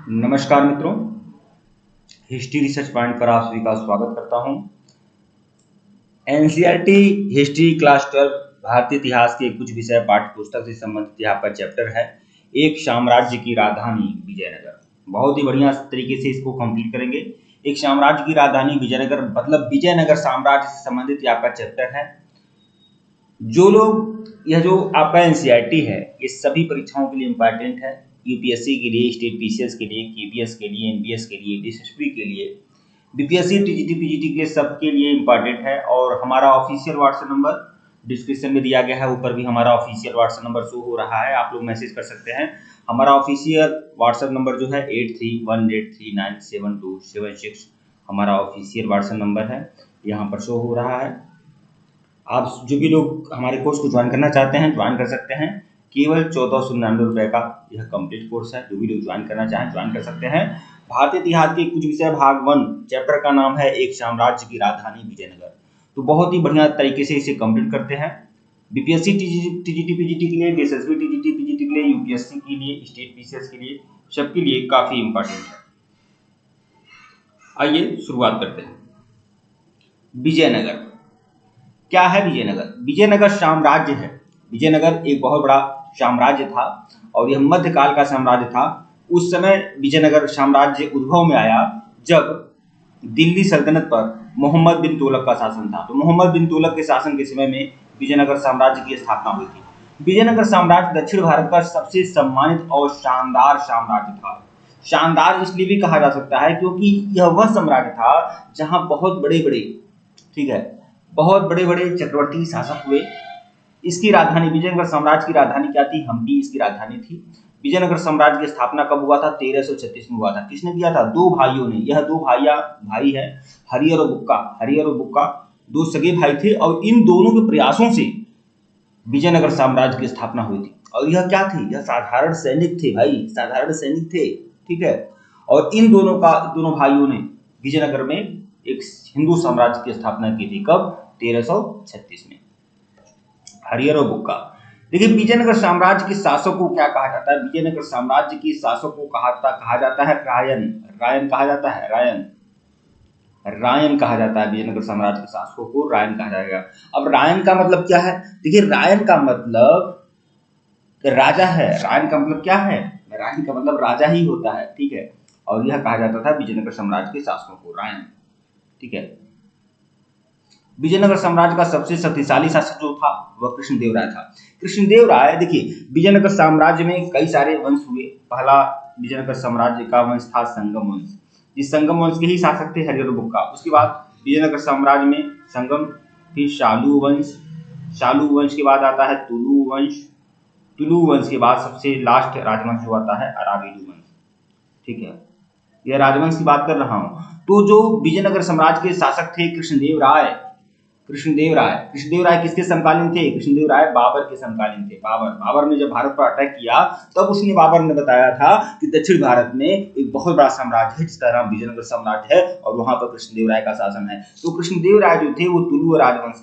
नमस्कार मित्रों, history research point पर आप सभी का स्वागत करता हूं। एनसीईआरटी हिस्ट्री क्लास 12 भारतीय इतिहास के कुछ विषय पाठ्य पुस्तक से संबंधित यहाँ पर चैप्टर है एक साम्राज्य की राजधानी विजयनगर। बहुत ही बढ़िया तरीके से इसको कंप्लीट करेंगे। एक साम्राज्य की राजधानी विजयनगर मतलब विजयनगर साम्राज्य से संबंधित यहाँ पर चैप्टर है। जो लोग यह जो आपका एनसीईआरटी है ये सभी परीक्षाओं के लिए इम्पोर्टेंट है। यूपीएससी के लिए, स्टेट पीसीएस के लिए, केपीएस के लिए, एनबीएस के लिए, डीएसएसपी के लिए, बीपीएससी, टीजीटी, पीजीटी के लिए सबके लिए इम्पोर्टेंट है। और हमारा ऑफिशियल व्हाट्सएप नंबर डिस्क्रिप्शन में दिया गया है, ऊपर भी हमारा ऑफिशियल व्हाट्सएप नंबर शो हो रहा है, आप लोग मैसेज कर सकते हैं। हमारा ऑफिशियल व्हाट्सएप नंबर जो है 8318397276 हमारा ऑफिशियल व्हाट्सएप नंबर है, यहाँ पर शो हो रहा है। आप जो भी लोग हमारे कोर्स को ज्वाइन करना चाहते हैं ज्वाइन कर सकते हैं। केवल 1499 रुपये का यह कंप्लीट कोर्स है। जो भी लोग ज्वाइन करना चाहें ज्वाइन कर सकते हैं। भारतीय इतिहास के कुछ विषय भाग 1 चैप्टर का नाम है एक साम्राज्य की राजधानी विजयनगर। तो बहुत ही बढ़िया तरीके से इसे कंप्लीट करते हैं। बीपीएससी, टीजीटी, पीजीटी के लिए, डीएसएसबी, टीजीटी, पीजीटी के लिए, यूपीएससी के लिए, स्टेट पीसीएस के लिए, सबके लिए काफी इंपॉर्टेंट है। आइए शुरुआत करते हैं। विजयनगर क्या है? विजयनगर विजयनगर साम्राज्य है। विजयनगर एक बहुत बड़ा साम्राज्य था और यह मध्यकाल का साम्राज्य था। उस समय विजयनगर साम्राज्य उद्भव में आया जब दिल्ली सल्तनत पर मोहम्मद बिन तुगलक का शासन था। तो मोहम्मद बिन तुगलक के शासन के समय में विजयनगर साम्राज्य की स्थापना हुई थी। विजयनगर साम्राज्य दक्षिण भारत का सबसे सम्मानित और शानदार साम्राज्य था। शानदार इसलिए भी कहा जा सकता है क्योंकि यह वह साम्राज्य था जहां बहुत बड़े बड़े चक्रवर्ती शासक हुए। इसकी राजधानी विजयनगर साम्राज्य की राजधानी क्या थी? हम्पी इसकी राजधानी थी। विजयनगर साम्राज्य की स्थापना कब हुआ था? 1336 में हुआ था। किसने किया था? दो भाइयों ने। यह दो भाई है, हरिहर और बुक्का दो सगे भाई थे और इन दोनों के प्रयासों से विजयनगर साम्राज्य की स्थापना हुई थी। और यह क्या थे? यह साधारण सैनिक थे भाई, साधारण सैनिक थे। ठीक है। और इन दोनों भाइयों ने विजयनगर में एक हिंदू साम्राज्य की स्थापना की थी। कब? 1336 में। हरिहर और बुक्का। देखिए, विजयनगर साम्राज्य के शासक को क्या कहा जाता है? विजयनगर साम्राज्य की शासक को कहा जाता है रायन कहा जाता है। रायन कहा जाता है। विजयनगर साम्राज्य के शासकों को रायन कहा जाएगा। अब रायन का मतलब क्या है? देखिए, रायन का मतलब राजा है। रायन का मतलब क्या है? रायन का मतलब राजा ही होता है। ठीक है। और यह कहा जाता था विजयनगर साम्राज्य के शासकों को रायन। ठीक है। विजयनगर साम्राज्य का सबसे शक्तिशाली शासक जो था वह कृष्णदेव राय था। कृष्णदेव राय, देखिए, विजयनगर साम्राज्य में कई सारे वंश हुए। पहला विजयनगर साम्राज्य का वंश था संगम वंश। जिस संगम वंश के ही शासक थे हरिहर बुक्का। उसके बाद विजयनगर साम्राज्य में संगम, फिर शालू वंश के बाद आता है तुलु वंश के बाद सबसे लास्ट राजवंश जो आता है अरावली वंश। ठीक है। यह राजवंश की बात कर रहा हूं। तो जो विजयनगर साम्राज्य के शासक थे कृष्णदेव राय किसके समकालीन थे? कृष्णदेव राय बाबर के समकालीन थे। बाबर ने जब भारत पर अटैक किया तब बाबर ने बताया था कि दक्षिण भारत में एक बहुत बड़ा साम्राज्य है जिसका नाम विजयनगर साम्राज्य है और वहां पर कृष्णदेव राय का शासन है। तो कृष्णदेव राय जो थे वो तुलु राजवंश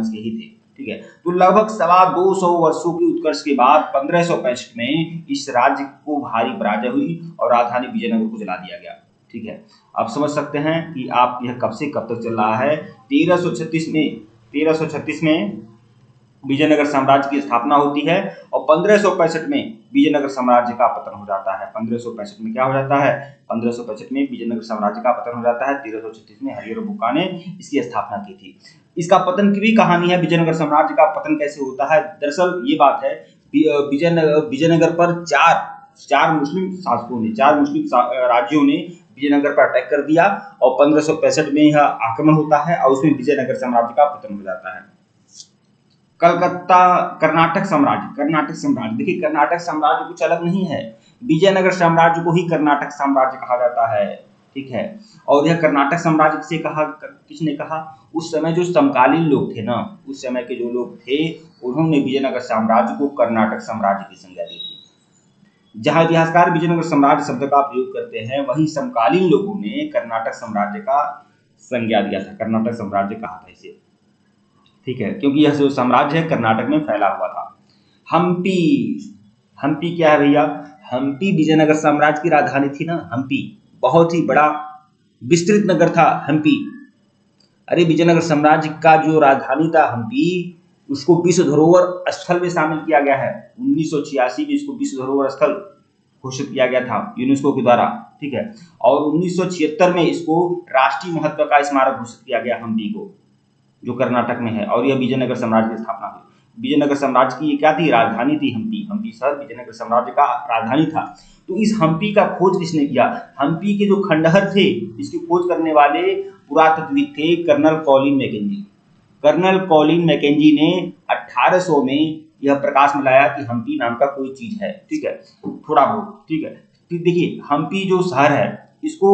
के ही थे। ठीक है। तो लगभग 225 वर्षों की उत्कर्ष के बाद 1565 में इस राज्य को भारी पराजय हुई और राजधानी विजयनगर को जला दिया गया। ठीक है। आप समझ सकते हैं कि आप यह कब से कब तक चल रहा है। 1336 में विजयनगर साम्राज्य की स्थापना होती है और 1565 में विजयनगर साम्राज्य का पतन हो जाता है। 1565 में क्या हो जाता है? 1565 में विजयनगर साम्राज्य का पतन हो जाता है। 1336 में हरिहर बुक्का ने इसकी स्थापना की थी। इसका पतन की भी कहानी है। विजयनगर साम्राज्य का पतन कैसे होता है? दरअसल ये बात है, विजयनगर पर चार मुस्लिम शासकों ने, 4 मुस्लिम राज्यों ने विजयनगर पर अटैक कर दिया और 1565 में यह आक्रमण होता है और उसमें विजयनगर साम्राज्य का पतन हो जाता है। कर्नाटक साम्राज्य, देखिए, कर्नाटक साम्राज्य कुछ अलग नहीं है। विजयनगर साम्राज्य को ही कर्नाटक साम्राज्य कहा जाता है। ठीक है। और यह कर्नाटक साम्राज्य किसने कहा? उस समय जो समकालीन लोग थे ना, उस समय के जो लोग थे उन्होंने विजयनगर साम्राज्य को कर्नाटक साम्राज्य की संज्ञा दी थी। जहां इतिहासकार विजयनगर साम्राज्य शब्द का प्रयोग करते हैं वहीं समकालीन लोगों ने कर्नाटक साम्राज्य का संज्ञा दिया था, कर्नाटक साम्राज्य कहा था इसे। ठीक है। क्योंकि यह जो साम्राज्य है कर्नाटक में फैला हुआ था। हम्पी क्या है भैया? हम्पी विजयनगर साम्राज्य की राजधानी थी ना। हम्पी बहुत ही बड़ा विस्तृत नगर था हम्पी। अरे विजयनगर साम्राज्य का जो राजधानी था हम्पी, उसको विश्व धरोहर स्थल में शामिल किया गया है। 1986 में इसको विश्व धरोहर स्थल घोषित किया गया था यूनेस्को के द्वारा, ठीक है। और 1976 में इसको राष्ट्रीय महत्व का स्मारक घोषित किया गया हम्पी को, जो कर्नाटक में है। और यह विजयनगर साम्राज्य की स्थापना हुई। विजयनगर साम्राज्य की ये क्या थी? राजधानी थी हम्पी। हम्पी शहर विजयनगर साम्राज्य का राजधानी था। तो इस हम्पी का खोज किसने किया? हम्पी के जो खंडहर थे, इसकी खोज करने वाले पुरातत्वविद थे Colonel Colin Mackenzie. Colonel Colin Mackenzie ने 1800 में यह प्रकाश में लाया कि हम्पी नाम का कोई चीज है, ठीक है, थोड़ा बहुत, ठीक है। तो देखिए हम्पी जो शहर है, इसको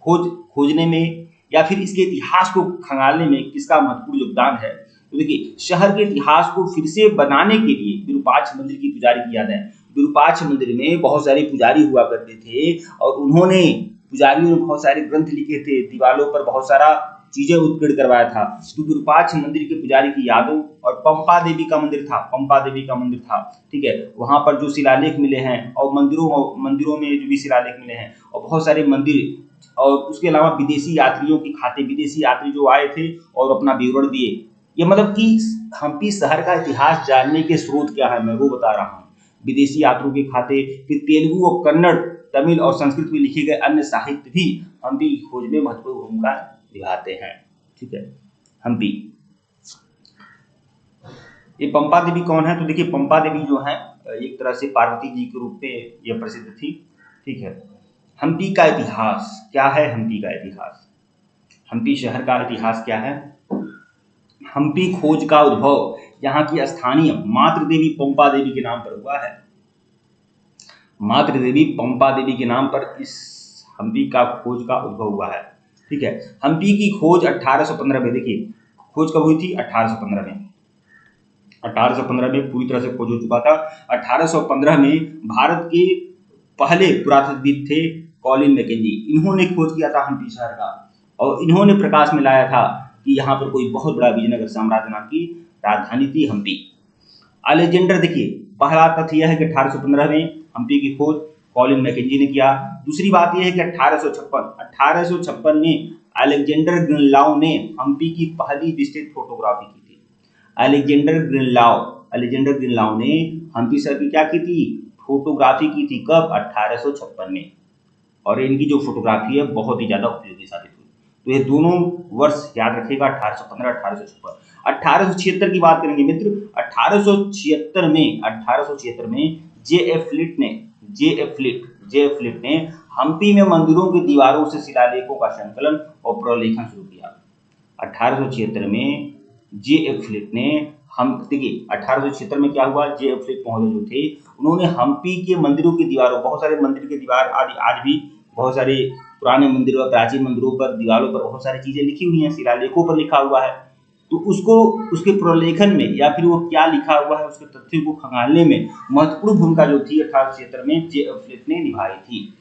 खोजने में या फिर इसके इतिहास को खंगालने में किसका महत्वपूर्ण योगदान है? तो देखिए शहर के इतिहास को फिर से बनाने के लिए विरूपाक्ष मंदिर की पुजारी की याद है। विरूपाक्ष मंदिर में बहुत सारे पुजारी हुआ करते थे और उन्होंने पुजारियों ने बहुत सारे ग्रंथ लिखे थे, दीवारों पर बहुत सारा चीजें उत्कीर्ण करवाया था। तो विरूपाक्ष मंदिर के पुजारी की यादों, और पंपा देवी का मंदिर था, पंपा देवी का मंदिर था, ठीक है। वहां पर जो शिलालेख मिले हैं और मंदिरों में जो भी शिलालेख मिले हैं और बहुत सारे मंदिर, और उसके अलावा विदेशी यात्रियों के खाते, विदेशी यात्री जो आए थे और अपना विवरण दिए। ये मतलब कि हम्पी शहर का इतिहास जानने के स्रोत क्या है, मैं वो बता रहा हूँ। विदेशी यात्रियों के खाते, फिर तेलुगु और कन्नड़, तमिल और संस्कृत में लिखे गए अन्य साहित्य भी हम्पी की खोज में महत्वपूर्ण भूमिका निभाते हैं, ठीक है। हम्पी, ये पंपा देवी कौन है? तो देखिए पंपा देवी जो है एक तरह से पार्वती जी के रूप में यह प्रसिद्ध थी, ठीक है। हम्पी का इतिहास क्या है? हम्पी का इतिहास, हम्पी शहर का इतिहास क्या है? हम्पी खोज का उद्भव यहाँ की स्थानीय मातृ देवी पंपा देवी के नाम पर हुआ है। मातृ देवी पंपा देवी के नाम पर इस हम्पी का खोज का उद्भव हुआ है, ठीक है। हम्पी की खोज 1815 में, देखिए खोज कब हुई थी? 1815 में। 1815 में पूरी तरह से खोज हो चुका था। 1815 में भारत के पहले पुरातत्वविद थे कॉलिन मैकेंजी। इन्होंने खोज किया था हम्पी शहर का और इन्होंने प्रकाश में लाया था कि यहाँ पर कोई बहुत बड़ा विजयनगर साम्राज्य नाम की राजधानी थी हम्पी। अलेक्जेंडर, देखिए पहला तथ्य यह है कि 1815 में हम्पी की खोज कॉलिन मैकेंजी ने किया। दूसरी बात यह है कि 1856 में अलेक्जेंडर ग्रीनलाउ ने हम्पी की पहली विस्तृत फोटोग्राफी की थी। अलेक्जेंडर ग्रीनलाउ ने हम्पी शहर की क्या की थी? फोटोग्राफी की थी। कब? 1856 में। और इनकी जो फोटोग्राफी है बहुत ही ज्यादा उपयोगी साबित हुई। तो ये दोनों वर्ष याद रखिएगा, 1815 1856। 1876 की बात करेंगे मित्र। 1876 में जे.एफ. फ्लिट ने हम्पी में मंदिरों की दीवारों से शिलालेखों का संकलन और प्रलेखन शुरू किया। 1876 में जे.एफ. फ्लिट ने देखिए 1876 में क्या हुआ? जे.एफ. फ्लिट महोदय जो थे, उन्होंने हम्पी के मंदिरों की दीवारों, बहुत सारे मंदिर की दीवार आदि आज भी बहुत सारे पुराने मंदिरों, प्राचीन मंदिरों पर दीवारों पर बहुत सारी चीजें लिखी हुई हैं, शिलालेखों पर लिखा हुआ है। तो उसको उसके प्रलेखन में या फिर वो क्या लिखा हुआ है उसके तथ्यों को खंगालने में महत्वपूर्ण भूमिका जो थी 1876 में जे.एफ. फ्लिट ने निभाई थी।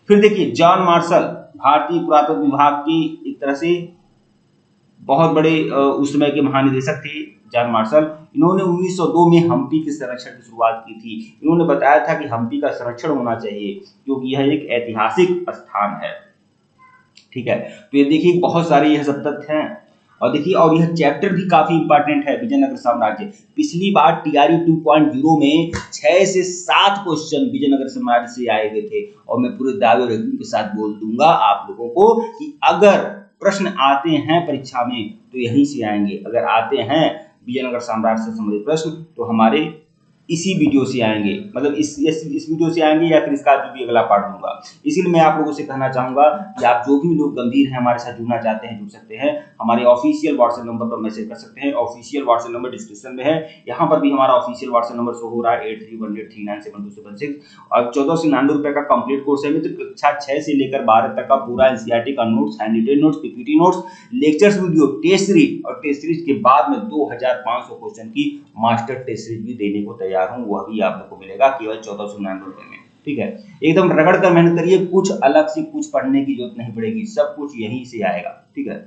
फिर देखिए जॉन मार्शल, भारतीय पुरातत्व विभाग की एक तरह से बहुत बड़े उस समय के महानिदेशक थे जॉन मार्शल। इन्होंने 1902 में हम्पी के संरक्षण की शुरुआत की थी। इन्होंने बताया था कि हम्पी का संरक्षण होना चाहिए क्योंकि यह एक ऐतिहासिक स्थान है, ठीक है। तो ये देखिए बहुत सारे यह सब तथ्य हैं। और देखिए और यह चैप्टर भी काफी इंपॉर्टेंट है, विजयनगर साम्राज्य। पिछली बार टीआरई 2.0 में 6 से 7 क्वेश्चन विजयनगर साम्राज्य से आए हुए थे और मैं पूरे दावे और यकीन के साथ बोल दूंगा आप लोगों को कि अगर प्रश्न आते हैं परीक्षा में तो यहीं से आएंगे। अगर आते हैं विजयनगर साम्राज्य से संबंधित प्रश्न तो हमारे इसी वीडियो से आएंगे, मतलब इस वीडियो से आएंगे या फिर इसका जो भी अगला पार्ट होगा। इसीलिए मैं आप लोगों से कहना चाहूंगा कि आप जो भी लोग गंभीर हैं हमारे साथ जुड़ना चाहते हैं जुड़ सकते हैं। हमारे ऑफिशियल व्हाट्सएप नंबर पर मैसेज कर सकते हैं। ऑफिशियल व्हाट्सएप नंबर डिस्क्रिप्शन में है। यहाँ पर भी हमारा ऑफिशियल व्हाट्सएप नंबर शो हो रहा है 8318397276। और 1499 रुपए का कंप्लीट कोर्स है मित्र। कक्षा 6 से लेकर 12 तक का पूरा एनसीईआरटी का notes, handwritten notes, PPT notes, lectures video, test series और टेस्ट सीरीज के बाद में 2500 क्वेश्चन की मास्टर टेस्ट सीरीज भी देने को तैयार हूं। वह भी आप लोग को मिलेगा केवल 1499 रुपए में, ठीक है। एकदम रगड़ कर मेहनत करिए, कुछ अलग से कुछ पढ़ने की जरूरत नहीं पड़ेगी, सब कुछ यहीं से आएगा, ठीक है।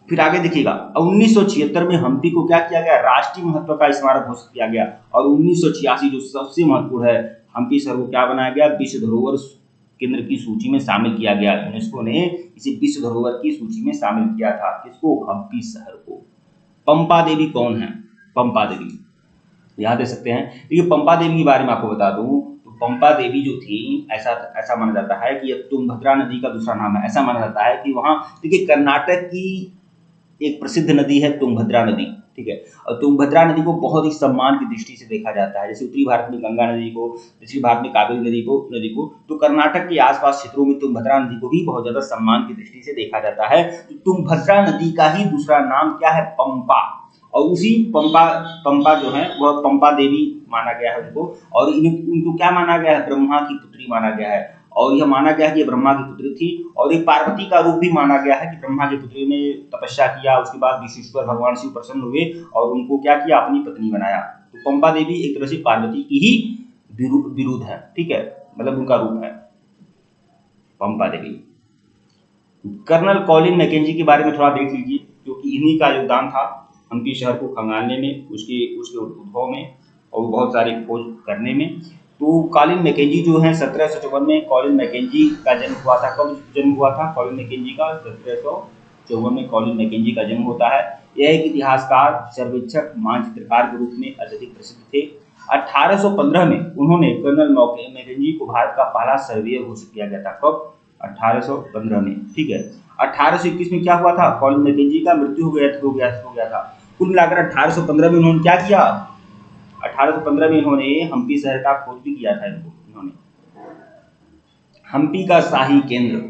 फिर आगे देखिएगा 1976 में हम्पी को क्या किया गया? राष्ट्रीय महत्व का स्मारक घोषित किया गया। और 1986 जो सबसे महत्वपूर्ण है, हम्पी शहर को क्या बनाया गया, विश्व धरोहर केंद्र की सूची में शामिल किया गया। यूनेस्को ने इसे विश्व धरोहर की सूची में शामिल किया था। किसको, हम्पी शहर को। पंपा देवी कौन है, पंपा देवी याद दे सकते हैं। देखिए पंपा देवी के बारे में आपको बता दूं तो पंपा देवी जो थी, ऐसा माना जाता है कि यह तुंगभद्रा नदी का दूसरा नाम है। ऐसा माना जाता है कि वहां, देखिए कर्नाटक की एक प्रसिद्ध नदी है तुंगभद्रा नदी, ठीक है। और तुंगभद्रा नदी को बहुत ही सम्मान की दृष्टि से देखा जाता है। जैसे उत्तरी भारत में गंगा नदी को, दक्षिण भारत में कावेरी नदी को, तो कर्नाटक के आसपास क्षेत्रों में तुंगभद्रा नदी को भी बहुत ज्यादा सम्मान की दृष्टि से देखा जाता है। तो तुंगभद्रा नदी का ही दूसरा नाम क्या है, पंपा। और उसी पंपा जो है वह पंपा देवी माना गया है उनको। और इनको क्या माना गया है, ब्रह्मा की पुत्री माना गया है। और यह माना गया है कि ब्रह्मा की पुत्री थी। और एक पार्वती का रूप भी माना गया है कि ब्रह्मा की पुत्री ने तपस्या किया, उसके बाद विश्वेश्वर भगवान शिव प्रसन्न हुए और उनको क्या किया, अपनी पत्नी बनाया। तो पंपा देवी एक तरह से पार्वती की ही विरुद्ध है, ठीक है, मतलब उनका रूप है पंपा देवी। कर्नल कॉलिन मैकेंजी के बारे में थोड़ा देख लीजिए, क्योंकि इन्हीं का योगदान था हम्पी शहर को खंगालने में, उसके उद्भव में और बहुत सारे खोज करने में। तो कॉलिन मैकेंजी जो है 1754 में कॉलिन मैकेंजी का जन्म हुआ था। कब जन्म हुआ था कॉलिन मैकेंजी का, 1754 में कॉलिन मैकेंजी का जन्म होता है। यह एक इतिहासकार, सर्वेक्षक, मानचित्रकार के रूप में अत्यधिक प्रसिद्ध थे। 1815 में उन्होंने कर्नल मैकेंजी को भारत का पहला सर्वेयर घोषित किया गया था। कब, 1815 में, ठीक है। 1821 में क्या हुआ था, कॉलिन मैकेंजी का मृत्यु हो गया था। कुल मिलाकर 1815 में उन्होंने क्या किया, 1815 में इन्होंने हम्पी शहर का खोज भी किया था। इन्होंने हम्पी का शाही केंद्र,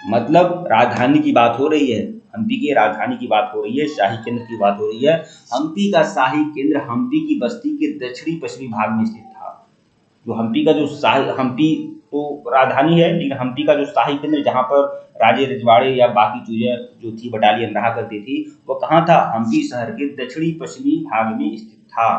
मतलब राजधानी की बात हो रही है, हम्पी की राजधानी की बात हो रही है, शाही केंद्र की बात हो रही है। हम्पी का शाही केंद्र हम्पी की बस्ती के दक्षिणी पश्चिमी भाग में स्थित था। जो हम्पी का जो हम्पी तो राजधानी है, लेकिन हम्पी का जो शाही केंद्र जहाँ पर राजे रजवाड़े या बाकी चीजें जो थी बटालियन रहा करती थी, वो कहाँ था, हम्पी शहर के दक्षिणी पश्चिमी भाग में स्थित था।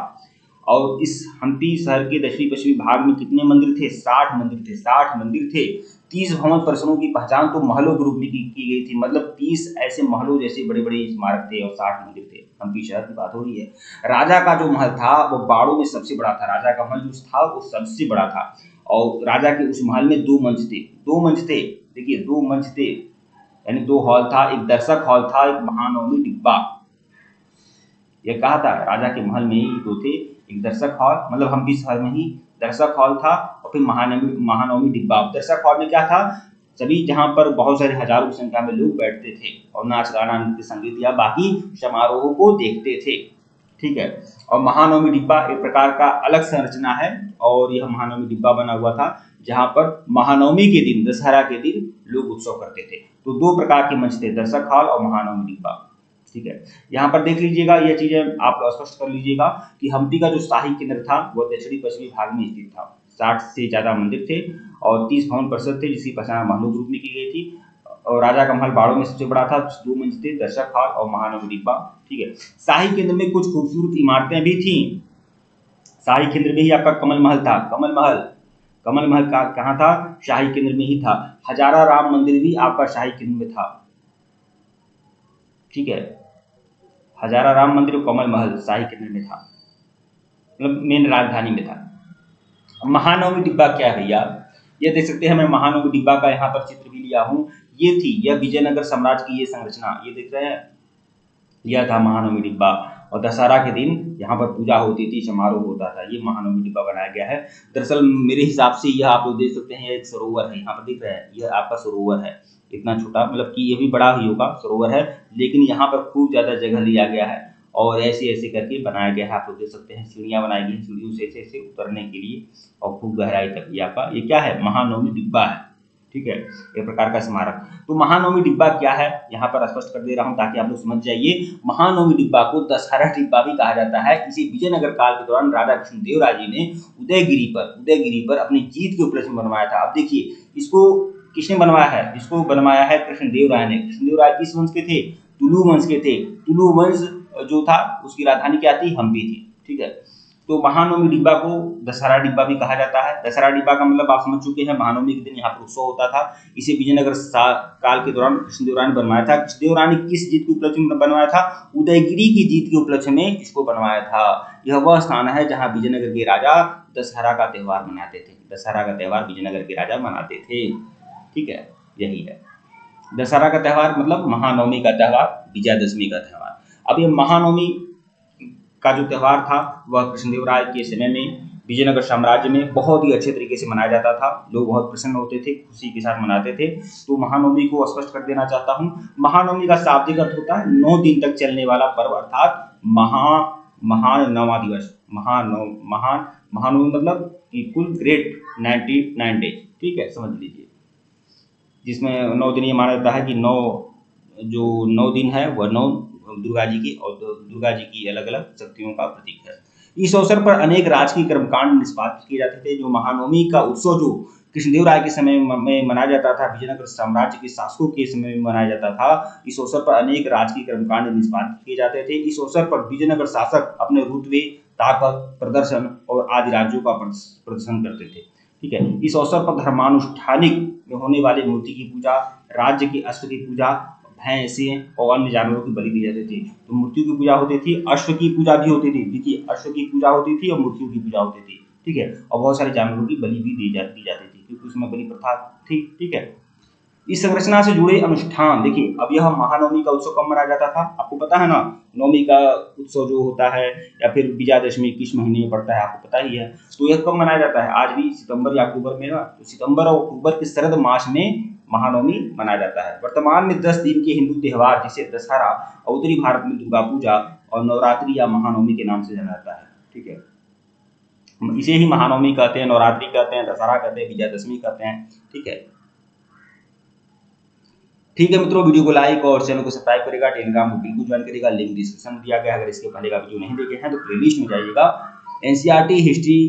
और इस हम्पी शहर के दक्षिणी पश्चिमी भाग में कितने मंदिर थे, 60 मंदिर थे। 60 मंदिर थे। 30 भवन परिसरों की पहचान तो महलों के रूप में की गई थी, मतलब 30 ऐसे महलों जैसे बड़े बड़े स्मारक थे और 60 मंदिर थे। हम्पी शहर की बात हो रही है। राजा का जो महल था वो बाड़ों में सबसे बड़ा था। राजा का महल जो था वो सबसे बड़ा था। और राजा के उस महल में 2 मंच थे। 2 मंच थे, देखिए 2 मंच थे, यानी 2 हॉल था। एक दर्शक हॉल था, एक महानवमी डिब्बा। यह कहा था राजा के महल में ही 2 थे, एक दर्शक हॉल, मतलब हम्पी शहर में ही दर्शक हॉल था, और फिर महानवमी डिब्बा। दर्शक हॉल में क्या था, सभी जहां पर बहुत सारे हजारों की संख्या में लोग बैठते थे और नाच गाना, नृत्य, संगीत या बाकी समारोहों को देखते थे, ठीक है। और महानवमी डिब्बा एक प्रकार का अलग संरचना है, और यह महानवमी डिब्बा बना हुआ था जहां पर महानवमी के दिन, दशहरा के दिन लोग उत्सव करते थे। तो 2 प्रकार के मंच थे, दर्शक हॉल और महानवमी डिब्बा, ठीक है। यहाँ पर देख लीजिएगा, यह चीजें आप स्पष्ट कर लीजिएगा कि हम्पी का जो शाही केंद्र था वह दक्षिणी पश्चिमी भाग में स्थित था। 60 से ज्यादा मंदिर थे और 30 भवन परिषद थे, जिसकी पहचान महलों के रूप में की गई थी। और राजा का महल बाड़ों में सबसे बड़ा था, 2 मंच थे, दर्शक हॉल और महानवमी डिब्बा, ठीक है। शाही केंद्र में कुछ खूबसूरत इमारतें भी थी। शाही केंद्र में ही आपका कमल महल था। कमल महल कहाँ था, शाही केंद्र में ही था। हजारा राम मंदिर भी आपका शाही केंद्र में था, ठीक है। हजारा राम मंदिर और कमल महल शाही केंद्र में था, मतलब मेन राजधानी में था। महानवमी डिब्बा क्या है भैया, ये देख सकते हैं, मैं महानवमी डिब्बा का यहाँ पर चित्र भी लिया हूँ। ये थी, यह विजयनगर साम्राज्य की ये संरचना, ये देख रहे हैं, यह था महानवमी डिब्बा। और दशहरा के दिन यहाँ पर पूजा होती थी, समारोह होता था। ये महानवमी डिब्बा बनाया गया है। दरअसल मेरे हिसाब से यह आप लोग देख सकते हैं, एक सरोवर है, यहाँ पर दिख रहा है, यह आपका सरोवर है, इतना छोटा, मतलब कि ये भी बड़ा ही होगा सरोवर है, लेकिन यहाँ पर खूब ज्यादा जगह लिया गया है और ऐसे ऐसे करके बनाया गया है। आप लोग देख सकते हैं, सीढ़ियां बनाई गई, सीढ़ियों से ऐसे ऐसे उतरने के लिए, और खूब गहराई तक। ये आपका ये क्या है, महानवमी डिब्बा है, ठीक है, एक प्रकार का स्मारक। तो महानवमी डिब्बा क्या है, यहाँ पर स्पष्ट कर दे रहा हूँ ताकि आप लोग समझ जाइए। महानवमी डिब्बा को दशहरा डिब्बा भी कहा जाता है। इसे विजयनगर काल के दौरान राजा कृष्णदेवराय जी ने उदयगिरी पर अपनी जीत के उपलक्ष्य में बनवाया था। अब देखिए, इसको किसने बनवाया है, इसको बनवाया है कृष्णदेवराय ने। कृष्णदेवराय किस वंश के थे, तुलु वंश के थे। तुलु वंश जो था उसकी राजधानी क्या थी, हम्पी थी, ठीक है। तो महानवमी डिब्बा को दशहरा डिब्बा भी कहा जाता है। दशहरा डिब्बा का मतलब आप समझ चुके हैं, महानवमी के दिन यहाँ पर उत्सव होता था। इसे विजयनगर काल के दौरान कृष्णदेवराय ने बनवाया था। कृष्णदेवराय ने किस जीत के उपलक्ष्य में बनवाया था, उदयगिरी की जीत के उपलक्ष्य में इसको बनवाया था। यह वह स्थान है जहाँ विजयनगर के राजा दशहरा का त्यौहार मनाते थे। दशहरा का त्यौहार विजयनगर के राजा मनाते थे। ठीक है, यही है दशहरा का त्यौहार, मतलब महानवमी का त्यौहार, विजयादशमी का त्यौहार। अब ये महानवमी का जो त्यौहार था वह कृष्णदेव राय के समय में विजयनगर साम्राज्य में बहुत ही अच्छे तरीके से मनाया जाता था। लोग बहुत प्रसन्न होते थे, खुशी के साथ मनाते थे। तो महानवमी को स्पष्ट कर देना चाहता हूँ। महानवमी का शाब्दिक अर्थ होता है 9 दिन तक चलने वाला पर्व, अर्थात महान नौवां दिवस। महानवमी मतलब कि कुल ग्रेट 99 डेज। ठीक है, समझ लीजिए, जिसमें 9 दिन ये माना जाता है कि 9 दिन है वह 9 दुर्गा जी की और दुर्गा जी की अलग अलग शक्तियों का प्रतीक है। इस अवसर पर अनेक राजकीय कर्मकांड निष्पादित किए जाते थे। जो महानवमी का उत्सव जो कृष्णदेव राय के समय में मनाया जाता था, विजयनगर साम्राज्य के शासकों के समय में मनाया जाता था, इस अवसर पर अनेक राजकीय कर्मकांड निष्पादित किए जाते थे। इस अवसर पर विजयनगर शासक अपने रुतबे, ताकत, प्रदर्शन और आदि राज्यों का प्रदर्शन करते थे। ठीक है, इस अवसर पर धर्मानुष्ठानिक में होने वाले मूर्ति की पूजा, राज्य की अश्व की पूजा, भैंसें और अन्य जानवरों की बलि दी जाती थी। तो मूर्तियों की पूजा होती थी, अश्व की पूजा भी होती थी। देखिए, अश्व की पूजा होती थी और मूर्तियों की पूजा होती थी। ठीक है, और बहुत सारे जानवरों की बलि भी दी जाती थी, क्योंकि उसमें बलि प्रथा थी। ठीक है, इस संरचना से जुड़े अनुष्ठान देखिए। अब यह महानवमी का उत्सव कब मनाया जाता था, आपको पता है ना। नवमी का उत्सव जो होता है या फिर विजयादशमी किस महीने में पड़ता है आपको पता ही है। तो यह कब मनाया जाता है, आज भी सितंबर या अक्टूबर में ना। तो सितंबर और अक्टूबर के शरद मास में महानवमी मनाया जाता है। वर्तमान में 10 दिन के हिंदू त्यौहार जिसे दशहरा, उत्तरी भारत में दुर्गा पूजा और नवरात्रि या महानवमी के नाम से जाना जाता है। ठीक है, इसे ही महानवमी कहते हैं, नवरात्रि कहते हैं, दशहरा कहते हैं, विजयादशमी कहते हैं। ठीक है, ठीक है मित्रों, वीडियो को लाइक और चैनल को सब्सक्राइब करेगा, टेलीग्राम को बिल्कुल ज्वाइन करेगा, लिंक डिस्क्रिप्शन में दिया गया है। अगर इसके पहले का वीडियो नहीं देखे हैं तो प्लेलिस्ट में जाइएगा, NCERT history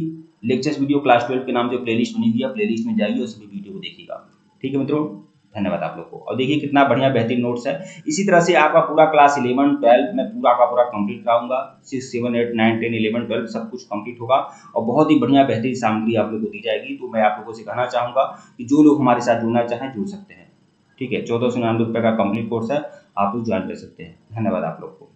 lectures video class 12 के नाम से प्लेलिस्ट बनी हुई है, प्लेलिस्ट में जाइए और सभी वीडियो को देखिएगा। ठीक है मित्रों, धन्यवाद आप लोग को। और देखिए कितना बढ़िया बेहतरीन नोट्स है। इसी तरह से आपका पूरा क्लास 11, 12 में पूरा का पूरा कंप्लीट कराऊंगा। 6, 7, 8, 9, 10, 11, 12 सब कुछ कंप्लीट होगा और बहुत ही बढ़िया बेहतरीन सामग्री आप लोग को दी जाएगी। तो मैं आप लोगों से कहना चाहूँगा कि जो लोग हमारे साथ जुड़ना चाहें जुड़ सकते हैं। ठीक है, 1499 रुपये का कंप्लीट कोर्स है, आप लोग ज्वाइन कर सकते हैं। धन्यवाद आप लोग को।